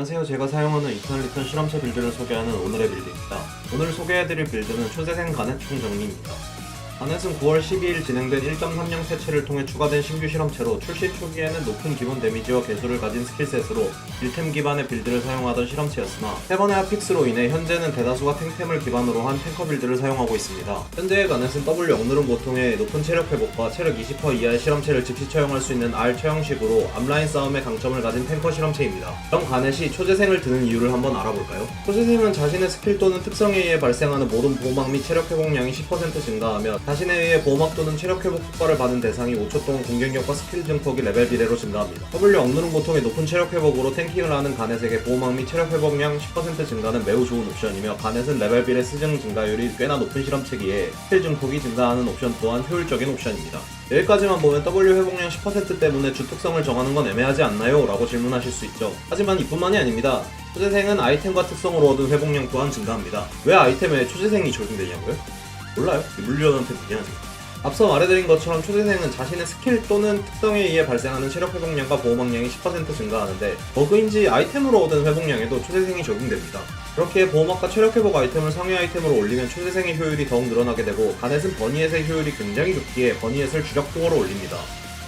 안녕하세요. 제가 사용하는 이터널 리턴 실험체 빌드를 소개하는 오늘의 빌드입니다. 오늘 소개해드릴 빌드는 초재생 가넷총 정리입니다. 가넷은 9월 12일 진행된 1.30 패치를 통해 추가된 신규 실험체로 출시 초기에는 높은 기본 데미지와 개수를 가진 스킬셋으로 1템 기반의 빌드를 사용하던 실험체였으나 3번의 핫픽스로 인해 현재는 대다수가 탱템을 기반으로 한 탱커 빌드를 사용하고 있습니다. 현재의 가넷은 W 억누름 보통의 높은 체력 회복과 체력 20% 이하의 실험체를 즉시 처형할 수 있는 R 처형식으로 앞라인 싸움의 강점을 가진 탱커 실험체입니다. 그럼 가넷이 초재생을 드는 이유를 한번 알아볼까요? 초재생은 자신의 스킬 또는 특성에 의해 발생하는 모든 보호막 및 체력 회복량이 10% 증가하며 자신에 의해 보호막 또는 체력 회복 효과를 받은 대상이 5초 동안 공격력과 스킬 증폭이 레벨 비례로 증가합니다. W 억누름 보통의 높은 체력 회복으로 탱킹을 하는 가넷에게 보호막 및 체력 회복량 10% 증가는 매우 좋은 옵션이며 가넷은 레벨 비례 스증 증가율이 꽤나 높은 실험체기에 스킬 증폭이 증가하는 옵션 또한 효율적인 옵션입니다. 여기까지만 보면 W 회복량 10% 때문에 주 특성을 정하는 건 애매하지 않나요? 라고 질문하실 수 있죠. 하지만 이뿐만이 아닙니다. 초재생은 아이템과 특성으로 얻은 회복량 또한 증가합니다. 왜 아이템에 초재생이 적용되냐고요? 몰라요. 물리원한테 문의하세요. 앞서 말해드린 것처럼 초재생은 자신의 스킬 또는 특성에 의해 발생하는 체력 회복량과 보호막량이 10% 증가하는데 버그인지 아이템으로 얻은 회복량에도 초재생이 적용됩니다. 그렇게 보호막과 체력 회복 아이템을 상위 아이템으로 올리면 초재생의 효율이 더욱 늘어나게 되고 가넷은 버니엣의 효율이 굉장히 좋기에 버니엣을 주력통으로 올립니다.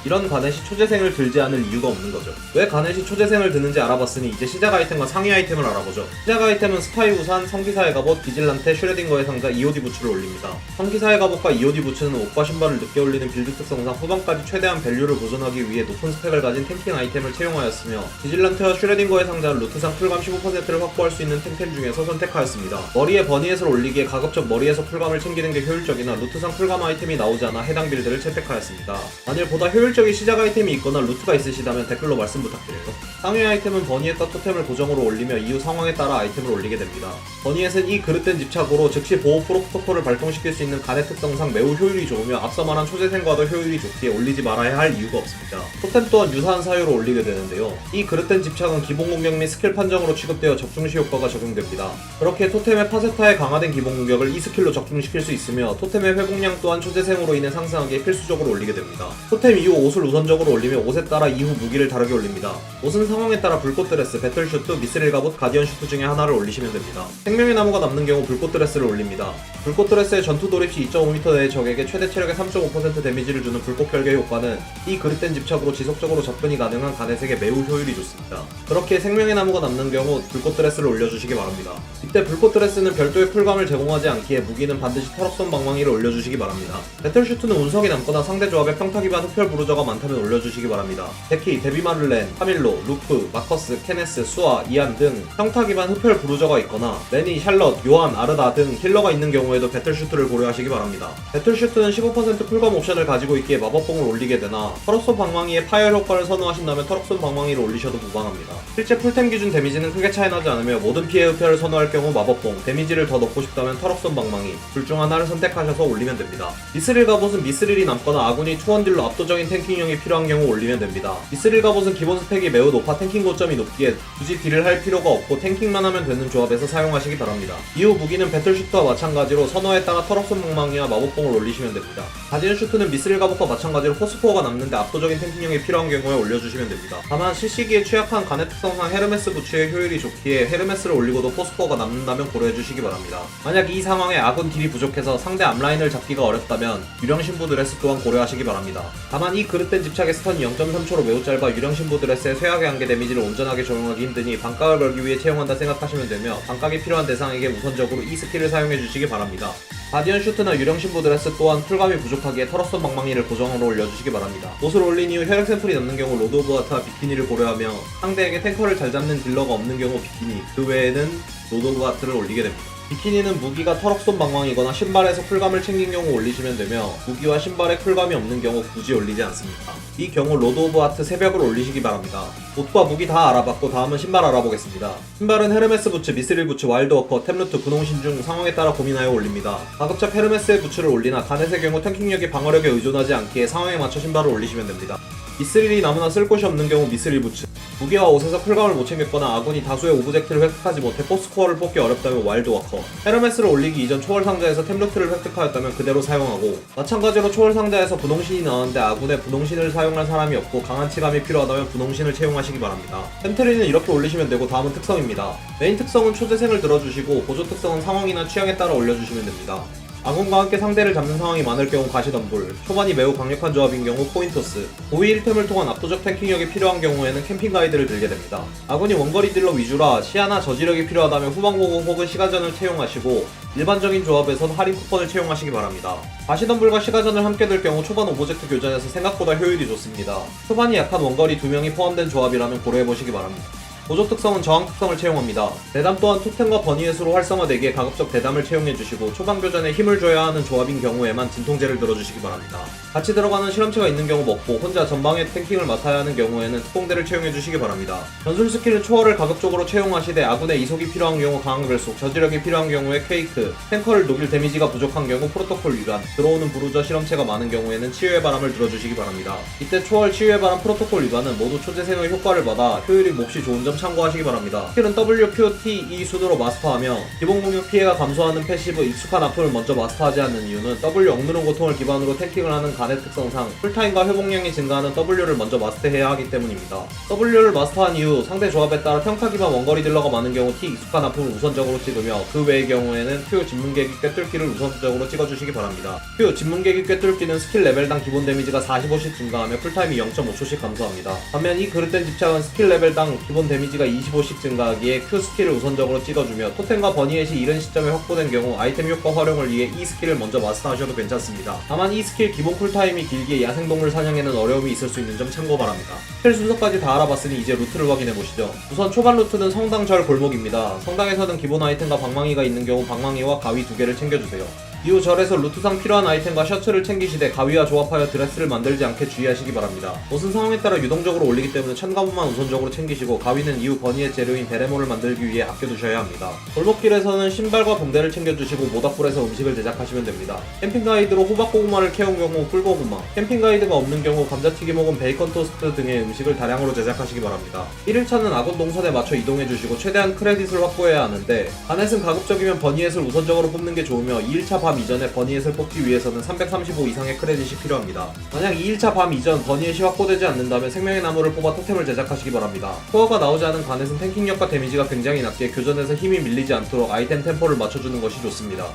이런 가넷이 초재생을 들지 않을 이유가 없는 거죠. 왜 가넷이 초재생을 드는지 알아봤으니 이제 시작 아이템과 상위 아이템을 알아보죠. 시작 아이템은 스파이 우산, 성기사의 갑옷, 비질란테, 슈레딩거의 상자, EOD 부츠를 올립니다. 성기사의 갑옷과 EOD 부츠는 옷과 신발을 늦게 올리는 빌드 특성상 후반까지 최대한 밸류를 보존하기 위해 높은 스펙을 가진 탱킹 아이템을 채용하였으며 비질란테와 슈레딩거의 상자는 루트상 쿨감 15%를 확보할 수 있는 탱템 중에서 선택하였습니다. 머리에 버니엣을 올리기에 가급적 머리에서 쿨감을 챙기는 게 효율적이나 루트상 쿨감 아이템이 나오지 않아 해당 빌드를 채택하였습니다. 만일 보다 효율적인 시작 아이템이 있거나 루트가 있으시다면 댓글로 말씀 부탁드려요. 상위 아이템은 버니엣과 토템을 고정으로 올리며 이후 상황에 따라 아이템을 올리게 됩니다. 버니엣은 이 그릇된 집착으로 즉시 보호 프로토콜을 발동시킬 수 있는 가넷 특성상 매우 효율이 좋으며 앞서 말한 초재생과도 효율이 좋기에 올리지 말아야 할 이유가 없습니다. 토템 또한 유사한 사유로 올리게 되는데요. 이 그릇된 집착은 기본 공격 및 스킬 판정으로 취급되어 적중시 효과가 적용됩니다. 그렇게 토템의 파세타의 강화된 기본 공격을 이 스킬로 적중시킬 수 있으며 토템의 회복량 또한 초재생으로 인해 상승하기에 필수적으로 올리게 됩니다. 토템 이후 옷을 우선적으로 올리며 옷에 따라 이후 무기를 다르게 올립니다. 옷은 상황에 따라 불꽃 드레스, 배틀슈트, 미스릴 갑옷, 가디언 슈트 중에 하나를 올리시면 됩니다. 생명의 나무가 남는 경우 불꽃 드레스를 올립니다. 불꽃 드레스의 전투 돌입 시 2.5m 내의 적에게 최대 체력의 3.5% 데미지를 주는 불꽃 결계 효과는 이 그릇된 집착으로 지속적으로 접근이 가능한 가넷에게 매우 효율이 좋습니다. 그렇게 생명의 나무가 남는 경우 불꽃 드레스를 올려주시기 바랍니다. 이때 불꽃 드레스는 별도의 쿨감을 제공하지 않기에 무기는 반드시 털업선 방망이를 올려주시기 바랍니다. 배틀슈트는 운석이 남거나 상대 조합에 평타 기반 흡혈 부르저가 많다면 올려주시기 바랍니다. 데키, 데비마를렌, 카밀로, 루프, 마커스, 케네스, 수아, 이안 등 평타 기반 흡혈 부르저가 있거나 레니, 샬럿, 요한, 아르다 등 힐러가 있는 경우에도 배틀슈트를 고려하시기 바랍니다. 배틀슈트는 15% 쿨감 옵션을 가지고 있기에 마법봉을 올리게 되나 털업선 방망이의 파열 효과를 선호하신다면 털업선 방망이를 올리셔도 무방합니다. 실제 풀템 기준 데미지는 크게 차이나지 않으며 모든 피해 흡혈을 선호할 경우 마법봉, 데미지를 더 넣고 싶다면 털업선 방망이 둘 중 하나를 선택하셔서 올리면 됩니다. 미스릴 갑옷은 미스릴이 남거나 아군이 투원딜로 압도적인 탱킹력이 필요한 경우 올리면 됩니다. 미스릴 갑옷은 기본 스펙이 매우 높아 탱킹 고점이 높기에 굳이 딜을 할 필요가 없고 탱킹만 하면 되는 조합에서 사용하시기 바랍니다. 이후 무기는 배틀슈트와 마찬가지로 선호에 따라 털업선 방망이와 마법봉을 올리시면 됩니다. 가디언 슈트는 미스릴 갑옷과 마찬가지로 포스코어가 남는데 압도적인 탱킹력이 필요한 경우에 올려주시면 됩니다. 다만 실시기에 취약한 가넷 특성상 헤르메스 부츠의 효율이 좋기에 헤르메스를 올리고도 포스코어가 남는다면 고려해주시기 바랍니다. 만약 이 상황에 아군 딜이 부족해서 상대 앞라인을 잡기가 어렵다면 유령 신부 드레스 또한 고려하시기 바랍니다. 다만 이 그릇된 집착의 스턴이 0.3초로 매우 짧아 유령 신부 드레스의 쇠약의 한계 데미지를 온전하게 적용하기 힘드니 반각을 걸기 위해 채용한다 생각하시면 되며 반각이 필요한 대상에게 우선적으로 이 스킬을 사용해주시기 바랍니다. 가디언 슈트나 유령 신부 드레스 또한 쿨감이 부족하기에 털업선 방망이를 고정으로 올려주시기 바랍니다. 옷을 올린 이후 혈액 샘플이 남는 경우 로드 오브 아트와 비키니를 고려하며 상대에게 탱커를 잘 잡는 딜러가 없는 경우 비키니, 그 외에는 로드 오브 아트를 올리게 됩니다. 비키니는 무기가 털업선 방망이거나 신발에서 쿨감을 챙긴 경우 올리시면 되며 무기와 신발에 쿨감이 없는 경우 굳이 올리지 않습니다. 이 경우 로드 오브 아트 새벽을 올리시기 바랍니다. 옷과 무기 다 알아봤고 다음은 신발 알아보겠습니다. 신발은 헤르메스 부츠, 미스릴 부츠, 와일드워커, 템루트, 분홍신 중 상황에 따라 고민하여 올립니다. 가급적 헤르메스의 부츠를 올리나 가넷의 경우 탱킹력이 방어력에 의존하지 않기에 상황에 맞춰 신발을 올리시면 됩니다. 미스릴이 너무나 쓸 곳이 없는 경우 미스릴 부츠, 무기와 옷에서 쿨감을 못 챙겼거나 아군이 다수의 오브젝트를 획득하지 못해 포스코어를 뽑기 어렵다면 와일드워커, 헤르메스를 올리기 이전 초월 상자에서 템루트를 획득하였다면 그대로 사용하고, 마찬가지로 초월 상자에서 분홍신이 나왔는데 아군의 분홍신을 사용할 사람이 없고 강한 치감이 필요하다면 분홍신을 채용하시기 바랍니다. 템트리는 이렇게 올리시면 되고, 다음은 특성입니다. 메인 특성은 초재생을 들어주시고 보조 특성은 상황이나 취향에 따라 올려주시면 됩니다. 아군과 함께 상대를 잡는 상황이 많을 경우 가시덤불, 초반이 매우 강력한 조합인 경우 포인토스, 고위 1템을 통한 압도적 탱킹력이 필요한 경우에는 캠핑 가이드를 들게 됩니다. 아군이 원거리 딜러 위주라 시야나 저지력이 필요하다면 후방보고 혹은 시가전을 채용하시고, 일반적인 조합에선 할인 쿠폰을 채용하시기 바랍니다. 가시덤불과 시가전을 함께 들 경우 초반 오브젝트 교전에서 생각보다 효율이 좋습니다. 초반이 약한 원거리 2명이 포함된 조합이라면 고려해보시기 바랍니다. 보조 특성은 저항 특성을 채용합니다. 대담 또한 토템과 버니엣으로 활성화되기에 가급적 대담을 채용해주시고, 초반 교전에 힘을 줘야 하는 조합인 경우에만 진통제를 들어주시기 바랍니다. 같이 들어가는 실험체가 있는 경우 먹고, 혼자 전방에 탱킹을 맡아야 하는 경우에는 특공대를 채용해주시기 바랍니다. 전술 스킬은 초월을 가급적으로 채용하시되 아군의 이속이 필요한 경우 강한 결속, 저지력이 필요한 경우에 퀘이크, 탱커를 녹일 데미지가 부족한 경우 프로토콜 위반, 들어오는 부루저 실험체가 많은 경우에는 치유의 바람을 들어주시기 바랍니다. 이때 초월, 치유의 바람, 프로토콜 위반은 모두 초재생의 효과를 받아 효율이 몹시 좋은 점 참고하시기 바랍니다. 스킬은 W, Q, T, E 순으로 마스터하며 기본 공격 피해가 감소하는 패시브 익숙한 아픔을 먼저 마스터하지 않는 이유는 W 억누른 고통을 기반으로 탱킹을 하는 간의 특성상 풀타임과 회복량이 증가하는 W를 먼저 마스터해야 하기 때문입니다. W를 마스터한 이후 상대 조합에 따라 평타 기반 원거리 딜러가 많은 경우 T 익숙한 아픔을 우선적으로 찍으며, 그 외의 경우에는 Q 진문계기 꿰뚫기를 우선적으로 찍어주시기 바랍니다. Q 진문계기 꿰뚫기는 스킬 레벨당 기본 데미지가 45씩 증가하며 풀타임이 0.5초씩 감소합니다. 반면 이 그릇된 집착은 스킬 레벨당 기본 데미지가 25씩 증가하기에 Q 스킬을 우선적으로 찍어주며, 토템과 버니엣이 이른 시점에 확보된 경우 아이템 효과 활용을 위해 이 스킬을 먼저 마스터하셔도 괜찮습니다. 다만 이 스킬 기본 쿨타임이 길기에 야생동물 사냥에는 어려움이 있을 수 있는 점 참고 바랍니다. 스킬 순서까지 다 알아봤으니 이제 루트를 확인해보시죠. 우선 초반 루트는 성당 절 골목입니다. 성당에서는 기본 아이템과 방망이가 있는 경우 방망이와 가위 2개를 챙겨주세요. 이후 절에서 루트상 필요한 아이템과 셔츠를 챙기시되 가위와 조합하여 드레스를 만들지 않게 주의하시기 바랍니다. 옷은 상황에 따라 유동적으로 올리기 때문에 첨가물만 우선적으로 챙기시고, 가위는 이후 버니의 재료인 베레모를 만들기 위해 아껴두셔야 합니다. 골목길에서는 신발과 봉대를 챙겨주시고 모닥불에서 음식을 제작하시면 됩니다. 캠핑 가이드로 호박고구마를 캐온 경우 꿀고구마, 캠핑 가이드가 없는 경우 감자튀김 혹은 베이컨 토스트 등의 음식을 다량으로 제작하시기 바랍니다. 1일차는 아군 동선에 맞춰 이동해주시고 최대한 크레딧을 확보해야 하는데, 가넷은 가급적이면 버니엣을 우선적으로 뽑는 게 좋으며 2일차 밤 이전에 버니엣을 뽑기 위해서는 335 이상의 크레딧이 필요합니다. 만약 2일차 밤 이전 버니엣이 확보되지 않는다면 생명의 나무를 뽑아 토템을 제작하시기 바랍니다. 코어가 나오지 않은 가넷은 탱킹력과 데미지가 굉장히 낮게 교전에서 힘이 밀리지 않도록 아이템 템포를 맞춰주는 것이 좋습니다.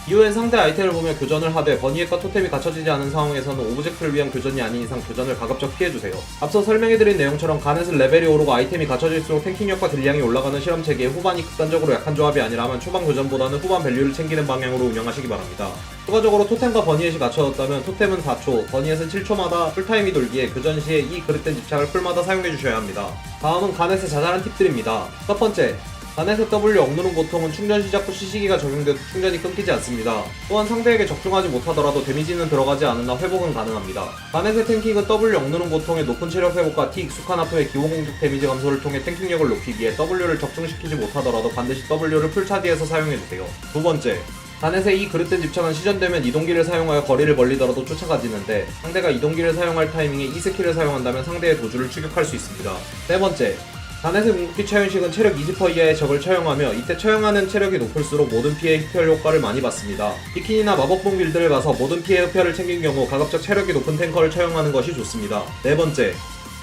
이후엔 상대 아이템을 보며 교전을 하되 버니엣과 토템이 갖춰지지 않은 상황에서는 오브젝트를 위한 교전이 아닌 이상 교전을 가급적 피해주세요. 앞서 설명해드린 내용처럼 가넷은 레벨이 오르고 아이템이 갖춰질수록 탱킹력과 딜량이 올라가는 실험체계에 후반이 극단적으로 약한 조합이 아니라면 초반 교전보다는 후반 밸류를 챙기는 방향으로 운영하시기 바랍니다. 추가적으로 토템과 버니엣이 갖춰졌다면 토템은 4초, 버니엣은 7초마다 풀타임이 돌기에 교전 시에 이 그릇된 집착을 풀마다 사용해주셔야 합니다. 다음은 가넷의 자잘한 팁들입니다. 첫 번째, 가넷의 W 억누른 고통은 충전 시작 후 시시기가 적용돼도 충전이 끊기지 않습니다. 또한 상대에게 적중하지 못하더라도 데미지는 들어가지 않으나 회복은 가능합니다. 가넷의 탱킹은 W 억누른 고통의 높은 체력 회복과 T 익숙한 아픔의 기본 공격 데미지 감소를 통해 탱킹력을 높이기에 W를 적중시키지 못하더라도 반드시 W를 풀차지해서 사용해주세요. 두 번째, 가넷의 이 그릇된 집착은 시전되면 이동기를 사용하여 거리를 벌리더라도 쫓아가지는데, 상대가 이동기를 사용할 타이밍에 이 스킬을 사용한다면 상대의 도주를 추격할 수 있습니다. 세 번째, 가넷의 궁극기 처형식은 체력 20% 이하의 적을 처형하며, 이때 처형하는 체력이 높을수록 모든 피해 흡혈 효과를 많이 받습니다. 비킨이나 마법봉 빌드를 가서 모든 피해 흡혈을 챙긴 경우 가급적 체력이 높은 탱커를 처형하는 것이 좋습니다. 네 번째,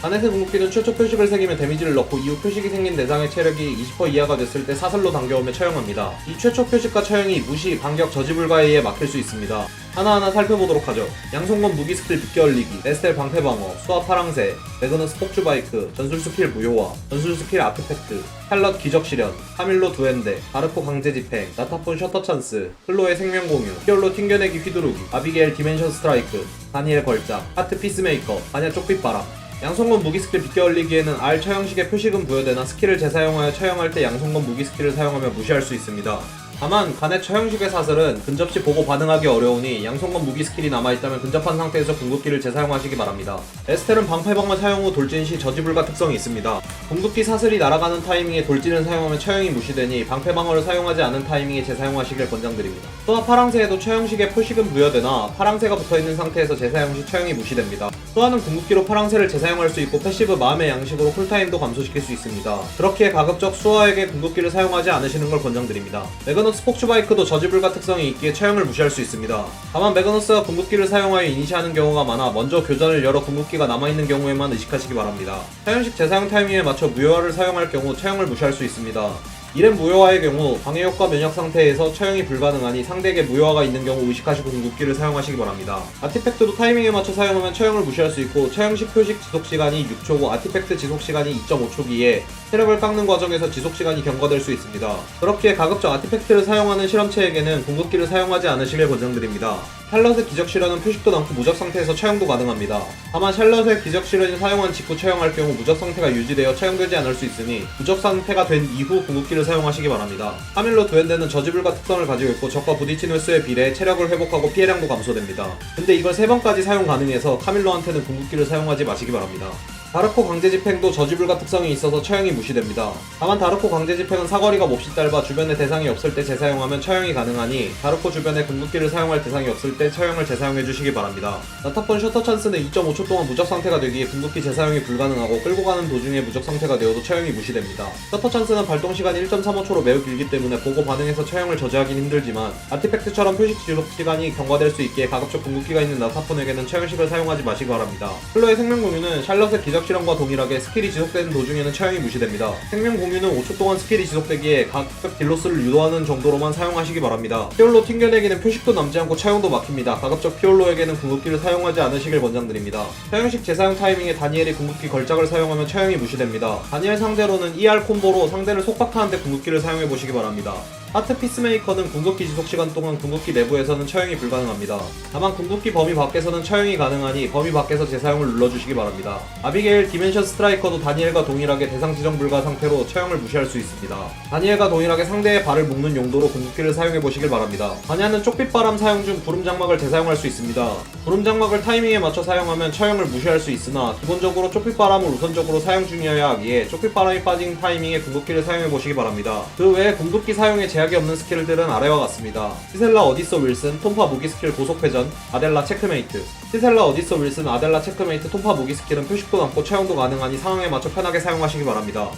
가넷의 궁극기는 최초 표식을 새기며 데미지를 넣고 이후 표식이 생긴 대상의 체력이 20% 이하가 됐을 때 사슬로 당겨오며 처형합니다. 이 최초 표식과 처형이 무시, 반격, 저지 불가에 의해 막힐 수 있습니다. 하나하나 살펴보도록 하죠. 양손건 무기 스킬 빗겨 얼리기, 에스텔 방패방어, 수압 파랑새, 매그너스 폭주 바이크, 전술 스킬 무효화, 전술 스킬 아트팩트, 팔럿 기적 실현, 카밀로 두엔데, 바르코 강제 집행, 나타폰 셔터 찬스, 클로의 생명 공유, 히얼로 튕겨내기 휘두르기, 아비게일 디멘션 스트라이크, 다니엘 걸작, 하트 피스메이커, 반야 쪽빛바람. 양손건 무기 스킬 빗겨 얼리기에는 R 처형식의 표식은 부여되나 스킬을 재사용하여 처형할 때 양손건 무기 스킬을 사용하며 무시할 수 있습니다. 다만 가넷 처형식의 사슬은 근접시 보고 반응하기 어려우니 양손건 무기 스킬이 남아있다면 근접한 상태에서 궁극기를 재사용하시기 바랍니다. 에스텔은 방패방어 사용 후 돌진 시 저지불가 특성이 있습니다. 궁극기 사슬이 날아가는 타이밍에 돌진을 사용하면 처형이 무시되니 방패방어를 사용하지 않은 타이밍에 재사용하시길 권장드립니다. 또한 파랑새에도 처형식의 표식은 부여되나 파랑새가 붙어있는 상태에서 재사용 시 처형이 무시됩니다. 수아는 궁극기로 파랑새를 재사용할 수 있고 패시브 마음의 양식으로 쿨타임도 감소시킬 수 있습니다. 그렇기에 가급적 수아에게 궁극기를 사용하지 않으시는 걸 권장드립니다. 매그너스 폭주바이크도 저지불가 특성이 있기에 처형을 무시할 수 있습니다. 다만 매그너스가 궁극기를 사용하여 이니시하는 경우가 많아 먼저 교전을 열어 궁극기가 남아있는 경우에만 의식하시기 바랍니다. 사형식 재사용 타이밍에 맞춰 무효화를 사용할 경우 처형을 무시할 수 있습니다. 이른 무효화의 경우 방해효과 면역 상태에서 처형이 불가능하니 상대에게 무효화가 있는 경우 의식하시고 궁극기를 사용하시기 바랍니다. 아티팩트도 타이밍에 맞춰 사용하면 처형을 무시할 수 있고 처형식 표식 지속시간이 6초고 아티팩트 지속시간이 2.5초기에 체력을 깎는 과정에서 지속시간이 경과될 수 있습니다. 그렇기에 가급적 아티팩트를 사용하는 실험체에게는 궁극기를 사용하지 않으시길 권장드립니다. 샬럿의 기적실현은 표식도 남고 무적 상태에서 처형도 가능합니다. 다만 샬럿의 기적실현이 사용한 직후 처형할 경우 무적 상태가 유지되어 처형되지 않을 수 있으니 무적 상태가 된 이후 궁극기를 사용하시기 바랍니다. 카밀로 두엔데는 저지불가 특성을 가지고 있고 적과 부딪힌 횟수에 비례해 체력을 회복하고 피해량도 감소됩니다. 근데 이걸 3번까지 사용 가능해서 카밀로한테는 궁극기를 사용하지 마시기 바랍니다. 다르코 강제집행도 저지불가 특성이 있어서 처형이 무시됩니다. 다만 다르코 강제집행은 사거리가 몹시 짧아 주변에 대상이 없을 때 재사용하면 처형이 가능하니 다르코 주변에 궁극기를 사용할 대상이 없을 때 처형을 재사용해주시기 바랍니다. 나타폰 셔터 찬스는 2.5초 동안 무적 상태가 되기에 궁극기 재사용이 불가능하고 끌고 가는 도중에 무적 상태가 되어도 처형이 무시됩니다. 셔터 찬스는 발동시간이 1.35초로 매우 길기 때문에 보고 반응해서 처형을 저지하긴 힘들지만 아티팩트처럼 표식 지속시간이 경과될 수 있기에 가급적 궁극기가 있는 나타폰에게는 처형식을 사용하지 마시기 바랍니다. 플로의 생명공유는 샬럿의 기적 실험과 동일하게 스킬이 지속되는 도중에는 처형이 무시됩니다. 생명공유는 5초 동안 스킬이 지속되기에 각각 딜로스를 유도하는 정도로만 사용하시기 바랍니다. 피올로 튕겨내기는 표식도 남지 않고 처형도 막힙니다. 가급적 피올로에게는 궁극기를 사용하지 않으시길 권장드립니다. 처형식 재사용 타이밍에 다니엘이 궁극기 걸작을 사용하면 처형이 무시됩니다. 다니엘 상대로는 ER 콤보로 상대를 속박하는데 궁극기를 사용해보시기 바랍니다. 하트 피스메이커는 궁극기 지속시간 동안 궁극기 내부에서는 처형이 불가능합니다. 다만 궁극기 범위 밖에서는 처형이 가능하니 범위 밖에서 재사용을 눌러주시기 바랍니다. 아비게일 디멘션 스트라이커도 다니엘과 동일하게 대상 지정 불가 상태로 처형을 무시할 수 있습니다. 다니엘과 동일하게 상대의 발을 묶는 용도로 궁극기를 사용해보시길 바랍니다. 다니엘은 쪽빛바람 사용 중 구름 장막을 재사용할 수 있습니다. 구름 장막을 타이밍에 맞춰 사용하면 처형을 무시할 수 있으나 기본적으로 쪽빛바람을 우선적으로 사용 중이어야 하기에 쪽빛바람이 빠진 타이밍에 궁극기를 사용해보시기 바랍니다. 그 외에 궁극기 사용에 제약이 없는 스킬들은 아래와 같습니다. 시셀라 어디서 윌슨, 톰파 무기 스킬 고속회전, 아델라 체크메이트. 시셀라 어디서 윌슨, 아델라 체크메이트, 톰파 무기 스킬은 표식도 남고 처형도 가능하니 상황에 맞춰 편하게 사용하시기 바랍니다.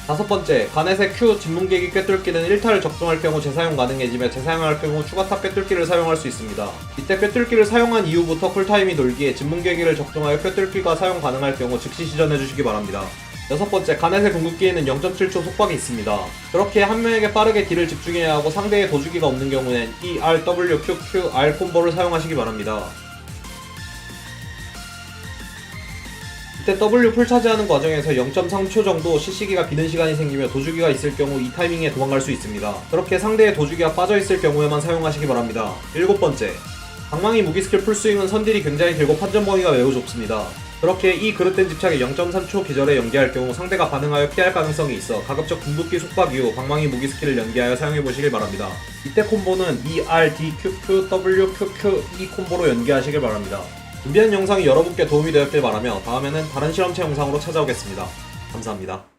다섯 번째, 가넷의 Q 진문계기 꿰뚫기는 1타를 적중할 경우 재사용 가능해지며 재사용할 경우 추가타 꿰뚫기를 사용할 수 있습니다. 이때 꿰뚫기를 사용한 이후부터 쿨타임이 돌기에 진문계기를 적중하여 꿰뚫기가 사용 가능할 경우 즉시 시전해주시기 바랍니다. 여섯 번째, 가넷의 궁극기에는 0.7초 속박이 있습니다. 그렇게 한 명에게 빠르게 딜을 집중해야 하고 상대의 도주기가 없는 경우엔 E, R, W, Q, Q, R 콤보를 사용하시기 바랍니다. 이때 W 풀 차지하는 과정에서 0.3초 정도 CC기가 비는 시간이 생기며 도주기가 있을 경우 이 타이밍에 도망갈 수 있습니다. 그렇게 상대의 도주기가 빠져있을 경우에만 사용하시기 바랍니다. 일곱 번째, 방망이 무기 스킬 풀스윙은 선딜이 굉장히 길고 판정 범위가 매우 좁습니다. 그렇게 이 그릇된 집착이 0.3초 기절에 연기할 경우 상대가 반응하여 피할 가능성이 있어 가급적 궁극기 속박 이후 방망이 무기 스킬을 연기하여 사용해보시길 바랍니다. 이때 콤보는 E, R, D, Q, Q, W, Q, Q, E 콤보로 연기하시길 바랍니다. 준비한 영상이 여러분께 도움이 되었길 바라며 다음에는 다른 실험체 영상으로 찾아오겠습니다. 감사합니다.